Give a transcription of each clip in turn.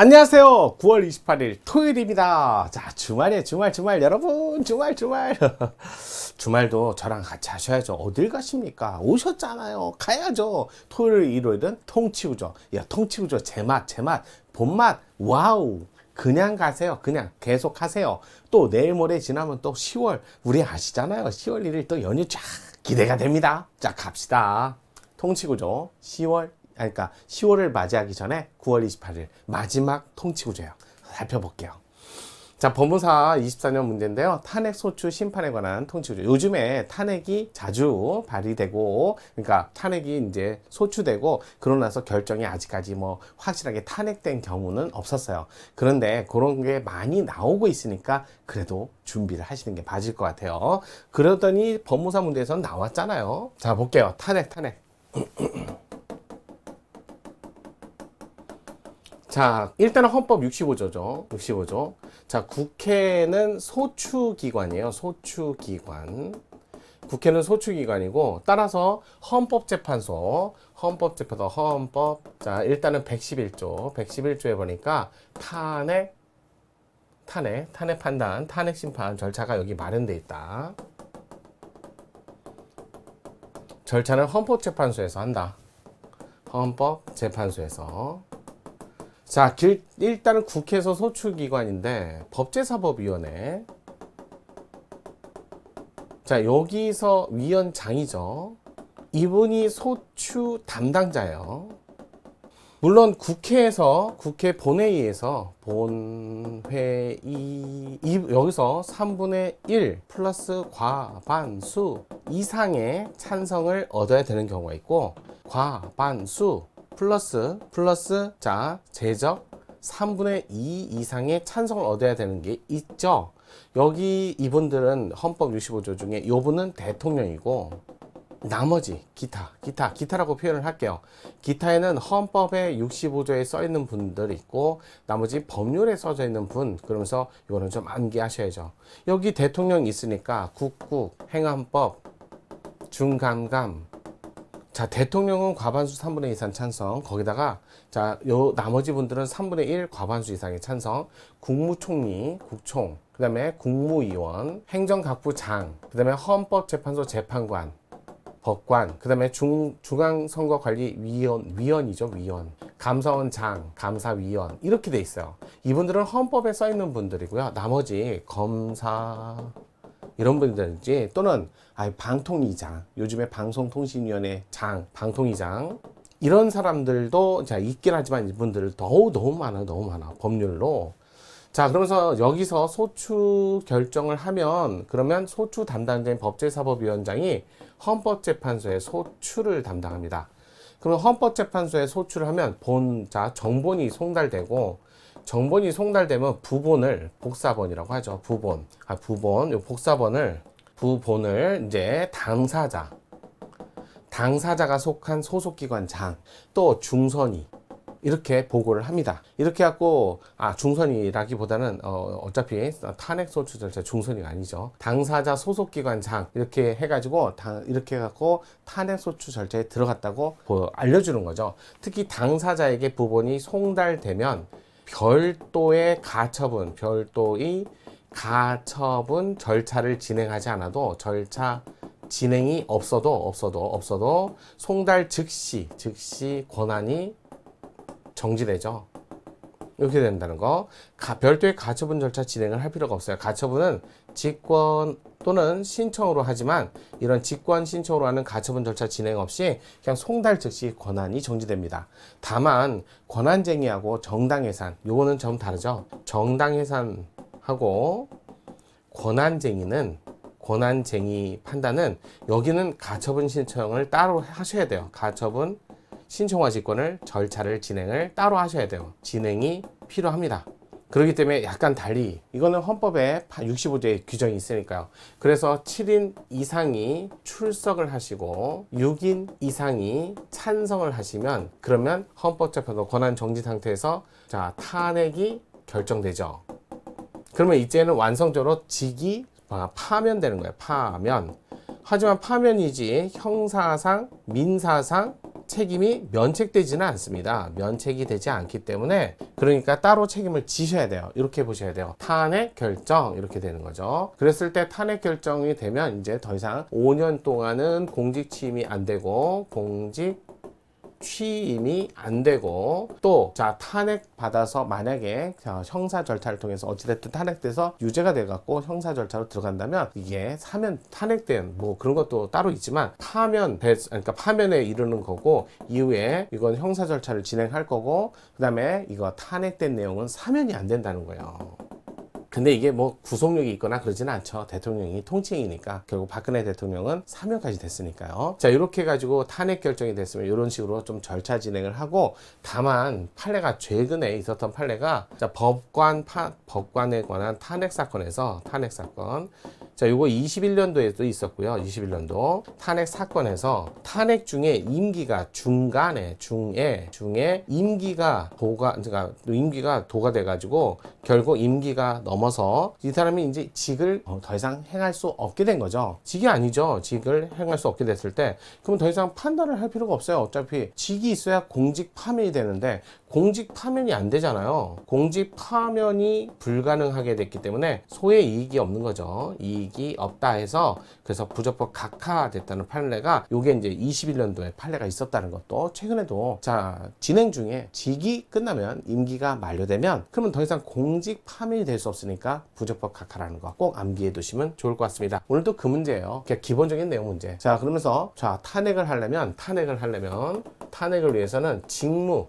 안녕하세요. 9월 28일 토요일입니다. 자, 주말 여러분, 주말도 저랑 같이 하셔야죠. 어딜 가십니까? 오셨잖아요. 가야죠. 토요일, 일요일은 통치우죠. 야, 통치우죠. 제맛, 본맛, 와우. 그냥 가세요. 그냥 계속 하세요. 또 내일 모레 지나면 또 10월, 우리 아시잖아요. 10월 1일 또 연휴 쫙 기대가 됩니다. 자, 갑시다. 통치구조 10월을 맞이하기 전에 9월 28일 마지막 통치구조예요. 살펴볼게요. 자, 법무사 24년 문제인데요. 탄핵 소추 심판에 관한 통치구조. 요즘에 탄핵이 자주 발의되고, 그러니까 탄핵이 이제 소추되고, 그러고 나서 결정이 아직까지 뭐 확실하게 탄핵된 경우는 없었어요. 그런데 그런 게 많이 나오고 있으니까 그래도 준비를 하시는 게 맞을 것 같아요. 그러더니 법무사 문제에서는 나왔잖아요. 자, 볼게요. 탄핵. 자, 일단은 헌법 65조죠. 65조. 자, 국회는 소추기관이에요. 소추기관. 국회는 소추기관이고, 따라서 헌법. 자, 일단은 111조에 보니까 탄핵 판단, 탄핵 심판 절차가 여기 마련돼 있다. 절차는 헌법재판소에서 한다. 헌법재판소에서. 자, 일단은 국회에서 소추기관인데 법제사법위원회. 자, 여기서 위원장이죠. 이분이 소추 담당자예요. 물론 국회 본회의에서 여기서 3분의 1 플러스 과반수 이상의 찬성을 얻어야 되는 경우가 있고, 과반수 플러스 자, 제적 3분의 2 이상의 찬성을 얻어야 되는 게 있죠. 여기 이분들은 헌법 65조 중에 이분은 대통령이고, 나머지 기타라고 표현을 할게요. 기타에는 헌법의 65조에 써 있는 분들이 있고, 나머지 법률에 써져 있는 분, 그러면서 이거는 좀 암기하셔야죠. 여기 대통령 있으니까 국국, 행안법, 중감감. 자, 대통령은 과반수 3분의 2 이상 찬성. 거기다가 자, 요 나머지 분들은 3분의 1 과반수 이상의 찬성. 국무총리, 국총, 그다음에 국무위원, 행정각부장, 그다음에 헌법재판소 재판관, 법관, 그다음에 중앙선거관리위원이죠, 위원. 감사원장, 감사위원 이렇게 돼 있어요. 이분들은 헌법에 써 있는 분들이고요. 나머지 검사 이런 분들인지 또는 방통위장, 요즘에 방송통신위원회 방통위장 이런 사람들도 자 있긴 하지만 이분들 너무 많아 법률로. 자, 그러면서 여기서 소추 결정을 하면 그러면 소추 담당자인 법제사법위원장이 헌법재판소의 소추를 담당합니다. 그러면 헌법재판소에 소추를 하면 정본이 송달되고, 정본이 송달되면 부본을 복사본이라고 하죠. 부본. 요 부본을 이제 당사자가 속한 소속기관장, 또 중선이 이렇게 보고를 합니다. 이렇게 갖고 중선이라기보다는 어차피 탄핵 소추 절차 중선이가 아니죠. 당사자 소속기관장 이렇게 해가지고 이렇게 해갖고 탄핵 소추 절차에 들어갔다고 알려주는 거죠. 특히 당사자에게 부본이 송달되면 별도의 가처분 절차를 진행하지 않아도 절차 진행이 없어도 송달 즉시 권한이 정지되죠. 이렇게 된다는 거. 별도의 가처분 절차 진행을 할 필요가 없어요. 가처분은 직권 또는 신청으로 하지만 이런 직권 신청으로 하는 가처분 절차 진행 없이 그냥 송달 즉시 권한이 정지됩니다. 다만 권한쟁의하고 정당해산 요거는 좀 다르죠. 정당해산하고 권한쟁의 판단은 여기는 가처분 신청을 따로 하셔야 돼요. 가처분 신청과 직권을 절차를 진행을 따로 하셔야 돼요. 진행이 필요합니다. 그렇기 때문에 약간 달리 이거는 헌법에 65조에 규정이 있으니까요. 그래서 7인 이상이 출석을 하시고 6인 이상이 찬성을 하시면 그러면 헌법재판소 권한 정지 상태에서 자, 탄핵이 결정되죠. 그러면 이제는 완성적으로 직이 파면되는 거예요. 파면. 하지만 파면이지 형사상, 민사상 책임이 면책되지는 않습니다. 면책이 되지 않기 때문에 그러니까 따로 책임을 지셔야 돼요. 이렇게 보셔야 돼요. 탄핵 결정 이렇게 되는 거죠. 그랬을 때 탄핵 결정이 되면 이제 더 이상 5년 동안은 공직 취임이 안 되고 공직 취임이 안 되고 또 자 탄핵 받아서 만약에 형사 절차를 통해서 어찌됐든 탄핵돼서 유죄가 돼 갖고 형사 절차로 들어간다면 이게 사면 탄핵된 뭐 그런 것도 따로 있지만 그러니까 파면에 이르는 거고 이후에 이건 형사 절차를 진행할 거고 그다음에 이거 탄핵된 내용은 사면이 안 된다는 거예요. 근데 이게 뭐 구속력이 있거나 그러지는 않죠. 대통령이 통칭이니까. 결국 박근혜 대통령은 사면까지 됐으니까요. 자, 이렇게 해가지고 탄핵 결정이 됐으면 이런 식으로 좀 절차 진행을 하고 다만 판례가 최근에 있었던 판례가 자, 법관에 관한 탄핵 사건에서 탄핵 사건 자, 요거 21년도에도 있었고요. 21년도 탄핵 사건에서 탄핵 중에 임기가 중에 임기가 도가 돼가지고 결국 임기가 넘어서 이 사람이 이제 직을 더 이상 행할 수 없게 된 거죠. 직이 아니죠. 직을 행할 수 없게 됐을 때 그러면 더 이상 판단을 할 필요가 없어요. 어차피 직이 있어야 공직 파면이 되는데 공직 파면이 안 되잖아요. 공직 파면이 불가능하게 됐기 때문에 소의 이익이 없는 거죠. 이익이 없다 해서 그래서 부적법 각하됐다는 판례가 요게 이제 21년도에 판례가 있었다는 것도 최근에도 자 진행 중에 직이 끝나면 임기가 만료되면 그러면 더 이상 공직 파면이 될 수 없으니까 부적법 각하라는 거 꼭 암기해 두시면 좋을 것 같습니다. 오늘도 그 문제예요. 그냥 기본적인 내용 문제. 자 그러면서 자 탄핵을 하려면 탄핵을 위해서는 직무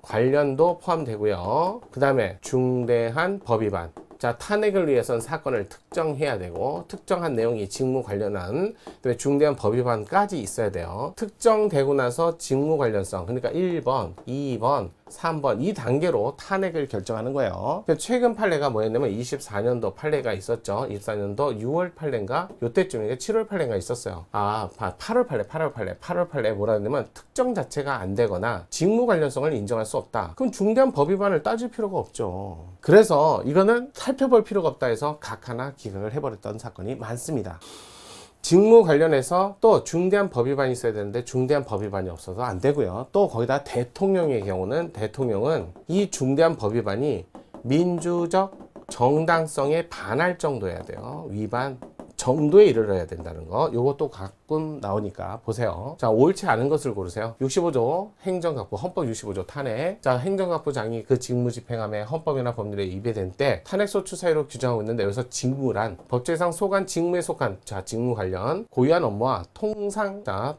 관련도 포함되고요. 그 다음에 중대한 법 위반. 자, 탄핵을 위해서는 사건을 특정해야 되고 특정한 내용이 직무 관련한 그다음에 중대한 법 위반까지 있어야 돼요. 특정되고 나서 직무 관련성 그러니까 1번, 2번, 3번 이 단계로 탄핵을 결정하는 거예요. 최근 판례가 뭐였냐면 24년도 판례가 있었죠. 24년도 6월 판례인가 요때쯤에 7월 판례가 있었어요. 8월 판례 뭐라 했냐면 특정 자체가 안 되거나 직무 관련성을 인정할 수 없다. 그럼 중대한 법 위반을 따질 필요가 없죠. 그래서 이거는 살펴볼 필요가 없다 해서 각하나 기각을 해버렸던 사건이 많습니다. 직무 관련해서 또 중대한 법 위반이 있어야 되는데 중대한 법 위반이 없어서 안 되고요. 또 거기다 대통령의 경우는 대통령은 이 중대한 법 위반이 민주적 정당성에 반할 정도여야 돼요. 위반 정도에 이르러야 된다는 거. 요것도 가끔 나오니까 보세요. 자, 옳지 않은 것을 고르세요. 65조 행정각부 헌법 65조 탄핵. 자, 행정각부장이 그 직무 집행함에 헌법이나 법률에 위배된 때 탄핵소추 사유로 규정하고 있는데 여기서 직무란 법제상 소관 직무에 속한 자 직무 관련 고유한 업무와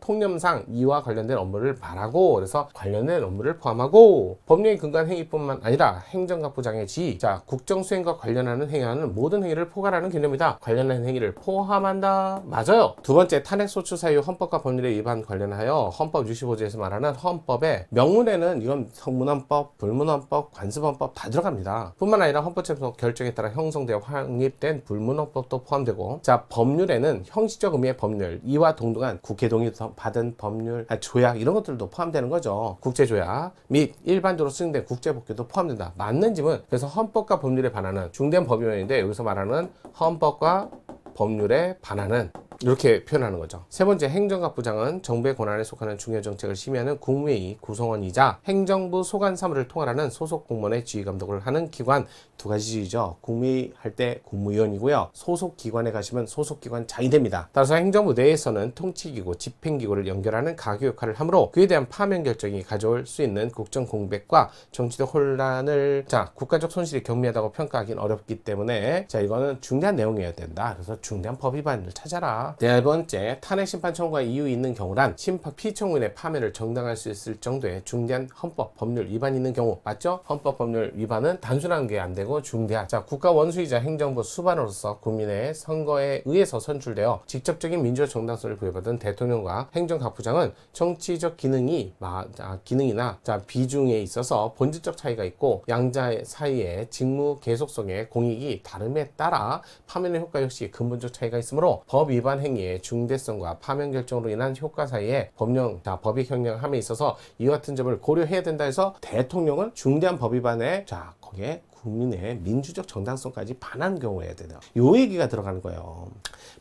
통념상 이와 관련된 업무를 말하고 그래서 관련된 업무를 포함하고 법령에 근거한 행위뿐만 아니라 행정각부장의 지휘 자 국정수행과 관련하는 행위하는 모든 행위를 포괄하는 개념이다. 관련한 행위를 포함한다. 맞아요. 두 번째 탄핵소추 사유 헌법과 법률에 위반 관련하여 헌법 65조에서 말하는 헌법의 명문에는 이건 성문헌법, 불문헌법, 관습헌법 다 들어갑니다. 뿐만 아니라 헌법재판소 결정에 따라 형성되어 확립된 불문헌법도 포함되고 자 법률에는 형식적 의미의 법률 이와 동등한 국회 동의 받은 법률 조약 이런 것들도 포함되는 거죠. 국제조약 및 일반적으로 수행된 국제법규도 포함된다. 맞는 짐은 그래서 헌법과 법률에 반하는 중대한 법위반인데 여기서 말하는 헌법과 법률에 반하는 이렇게 표현하는 거죠. 세 번째 행정각부장은 정부의 권한에 속하는 중요 정책을 심의하는 국무회의 구성원이자 행정부 소관 사무를 통할하는 소속 공무원의 지휘 감독을 하는 기관 두 가지 지위죠. 국무회의 할 때 국무위원이고요. 소속 기관에 가시면 소속 기관장이 됩니다. 따라서 행정부 내에서는 통치기구, 집행기구를 연결하는 가교 역할을 하므로 그에 대한 파면 결정이 가져올 수 있는 국정 공백과 정치적 혼란을 자 국가적 손실이 경미하다고 평가하기는 어렵기 때문에 자 이거는 중대한 내용이어야 된다. 그래서 중대한 법 위반을 찾아라. 네 번째, 탄핵 심판 청구가 이유 있는 경우란 심판 피청구인의 파면을 정당할 수 있을 정도의 중대한 헌법 법률 위반이 있는 경우 맞죠? 헌법 법률 위반은 단순한 게 안 되고 중대한 자 국가 원수이자 행정부 수반으로서 국민의 선거에 의해서 선출되어 직접적인 민주적 정당성을 부여받은 대통령과 행정각부장은 정치적 기능이나 자 비중에 있어서 본질적 차이가 있고 양자 사이의 직무 계속성의 공익이 다름에 따라 파면의 효과 역시 근본적 차이가 있으므로 법 위반 행위의 중대성과 파면 결정으로 인한 효과 사이에 법익 형량함에 있어서 이와 같은 점을 고려해야 된다 해서 대통령은 중대한 법 위반에 자 거기에 국민의 민주적 정당성까지 반하는 경우여야 돼요. 요 얘기가 들어가는 거예요.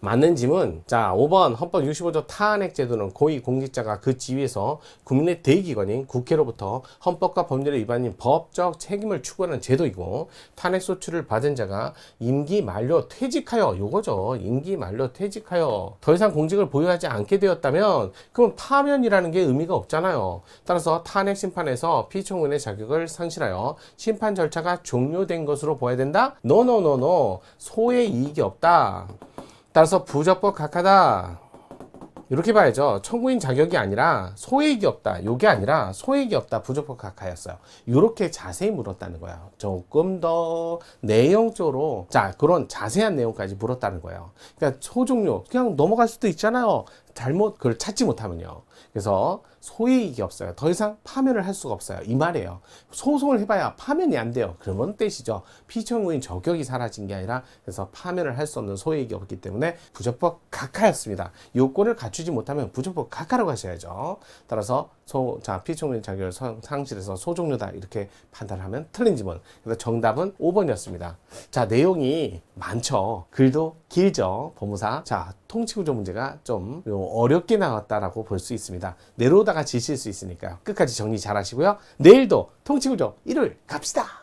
맞는 짐은 자 5번 헌법 65조 탄핵 제도는 고위공직자가 그 지위에서 국민의 대기관인 국회로부터 헌법과 법률에 위반인 법적 책임을 추구하는 제도이고 탄핵 소추를 받은 자가 임기 만료 퇴직하여 요거죠. 임기 만료 퇴직하여 더 이상 공직을 보유하지 않게 되었다면 그럼 파면이라는 게 의미가 없잖아요. 따라서 탄핵 심판에서 피청구인의 자격을 상실하여 심판 절차가 종료된 것으로 보아야 된다? 노노노노 소의 이익이 없다. 따라서 부적법 각하다. 이렇게 봐야죠. 청구인 자격이 아니라 소액이 없다. 요게 아니라 소액이 없다. 부적법 각하였어요. 이렇게 자세히 물었다는 거예요. 조금 더 내용적으로 자 그런 자세한 내용까지 물었다는 거예요. 그러니까 소종료 그냥 넘어갈 수도 있잖아요. 잘못 그걸 찾지 못하면요. 그래서 소이익이 없어요. 더 이상 파면을 할 수가 없어요. 이 말이에요. 소송을 해봐야 파면이 안 돼요. 그런 뜻이죠. 피청구인 저격이 사라진 게 아니라 그래서 파면을 할 수 없는 소이익이 없기 때문에 부적법 각하였습니다. 요건을 갖추지 못하면 부적법 각하로 가셔야죠. 따라서 피청구인 자격을 상실해서 소종료다 이렇게 판단하면 틀린 지문. 그래서 정답은 5번이었습니다. 자 내용이 많죠. 글도 길죠. 법무사. 자 통치구조 문제가 좀 어렵게 나왔다라고 볼 수 있습니다. 내려오다가 지실 수 있으니까요. 끝까지 정리 잘 하시고요. 내일도 통치구조 1을 갑시다.